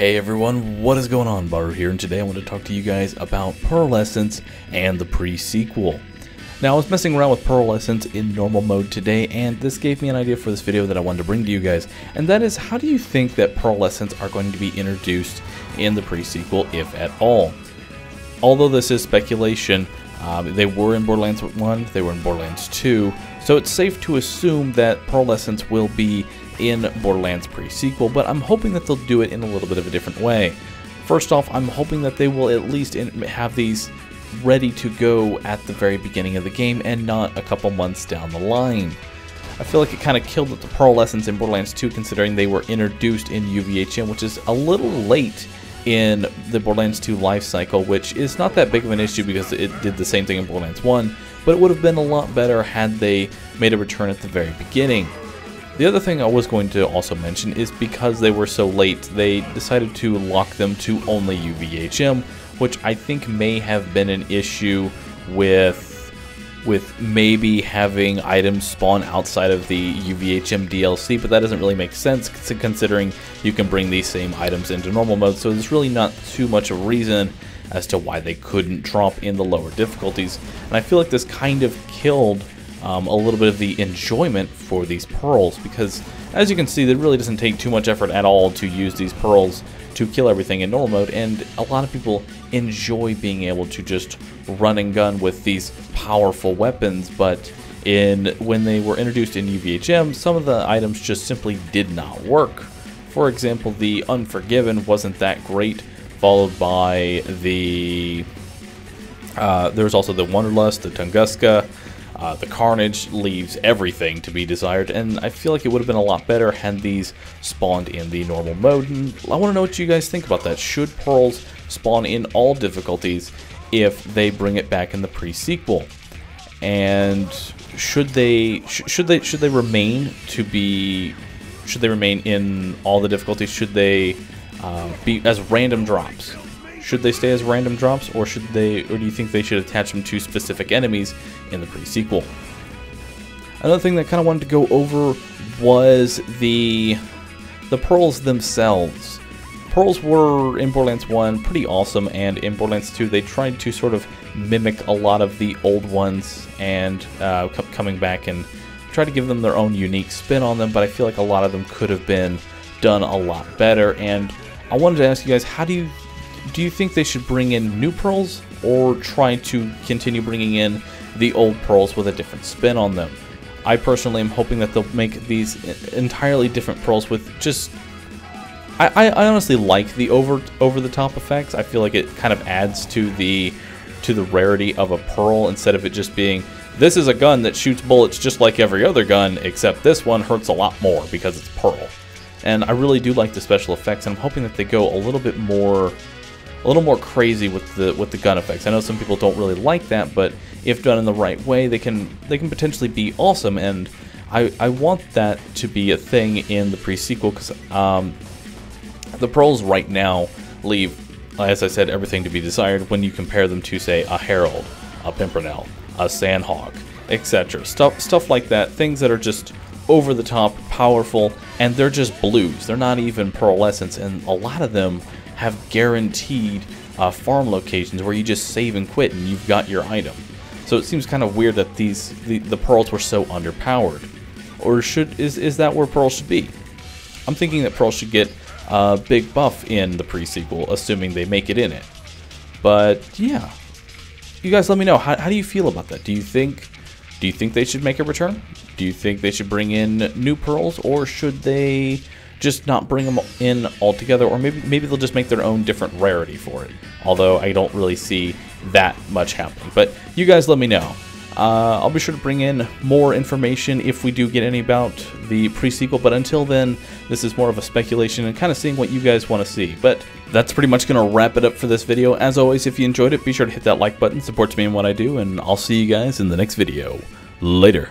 Hey everyone, what is going on? Bahroo here, and today I want to talk to you guys about Pearlescence and the pre-sequel. Now, I was messing around with Pearlescence in normal mode today, and this gave me an idea for this video that I wanted to bring to you guys, and that is, how do you think that Pearlescence are going to be introduced in the pre-sequel, if at all? Although this is speculation, they were in Borderlands 1, they were in Borderlands 2, so it's safe to assume that Pearlescence will be in Borderlands Pre-Sequel, but I'm hoping that they'll do it in a little bit of a different way. First off, I'm hoping that they will at least have these ready to go at the very beginning of the game and not a couple months down the line. I feel like it kind of killed the Pearlescence in Borderlands 2, considering they were introduced in UVHM, which is a little late in the Borderlands 2 life cycle, which is not that big of an issue because it did the same thing in Borderlands 1, but it would have been a lot better had they made a return at the very beginning. The other thing I was going to also mention is, because they were so late, they decided to lock them to only UVHM, which I think may have been an issue with maybe having items spawn outside of the UVHM DLC, but that doesn't really make sense considering you can bring these same items into normal mode, so there's really not too much of a reason as to why they couldn't drop in the lower difficulties. And I feel like this kind of killed a little bit of the enjoyment for these pearls, because as you can see, it really doesn't take too much effort at all to use these pearls to kill everything in normal mode, and a lot of people enjoy being able to just run and gun with these powerful weapons. But when they were introduced in UVHM, some of the items just simply did not work. For example, the Unforgiven wasn't that great, followed by the there's also the Wanderlust, the Tunguska. The Carnage leaves everything to be desired, and I feel like it would have been a lot better had these spawned in the normal mode. And I want to know what you guys think about that. Should pearls spawn in all difficulties if they bring it back in the pre-sequel? And should they remain in all the difficulties? Should they be as random drops? Should they stay as random drops, or do you think they should attach them to specific enemies in the pre-sequel? Another thing that I kind of wanted to go over was the pearls themselves. Pearls were in Borderlands 1 pretty awesome, and in Borderlands 2 they tried to sort of mimic a lot of the old ones and coming back and try to give them their own unique spin on them, but I feel like a lot of them could have been done a lot better. And I wanted to ask you guys, do you think they should bring in new pearls, or try to continue bringing in the old pearls with a different spin on them? I personally am hoping that they'll make these entirely different pearls with just... I honestly like the over-the-top effects. I feel like it kind of adds to the rarity of a pearl, instead of it just being, this is a gun that shoots bullets just like every other gun, except this one hurts a lot more because it's pearl. And I really do like the special effects, and I'm hoping that they go a little more crazy with the gun effects. I know some people don't really like that, but if done in the right way, they can potentially be awesome, and I want that to be a thing in the pre-sequel, because the pearls right now leave, as I said, everything to be desired when you compare them to, say, a Herald, a Pimpernel, a Sandhawk, etc. Stuff like that, things that are just over the top, powerful, and they're just blues. They're not even Pearlescence, and a lot of them have guaranteed farm locations where you just save and quit and you've got your item. So it seems kind of weird that the pearls were so underpowered. Or is that where pearls should be? I'm thinking that pearls should get a big buff in the pre-sequel, assuming they make it in it. But yeah, you guys let me know. How do you feel about that? Do you think they should make a return? Do you think they should bring in new pearls, or should they just not bring them in altogether? Or maybe they'll just make their own different rarity for it, although I don't really see that much happening. But you guys let me know. I'll be sure to bring in more information if we do get any about the pre-sequel, but until then, this is more of a speculation and kind of seeing what you guys want to see. But that's pretty much going to wrap it up for this video. As always, if you enjoyed it, be sure to hit that like button, supports me in what I do, and I'll see you guys in the next video. Later.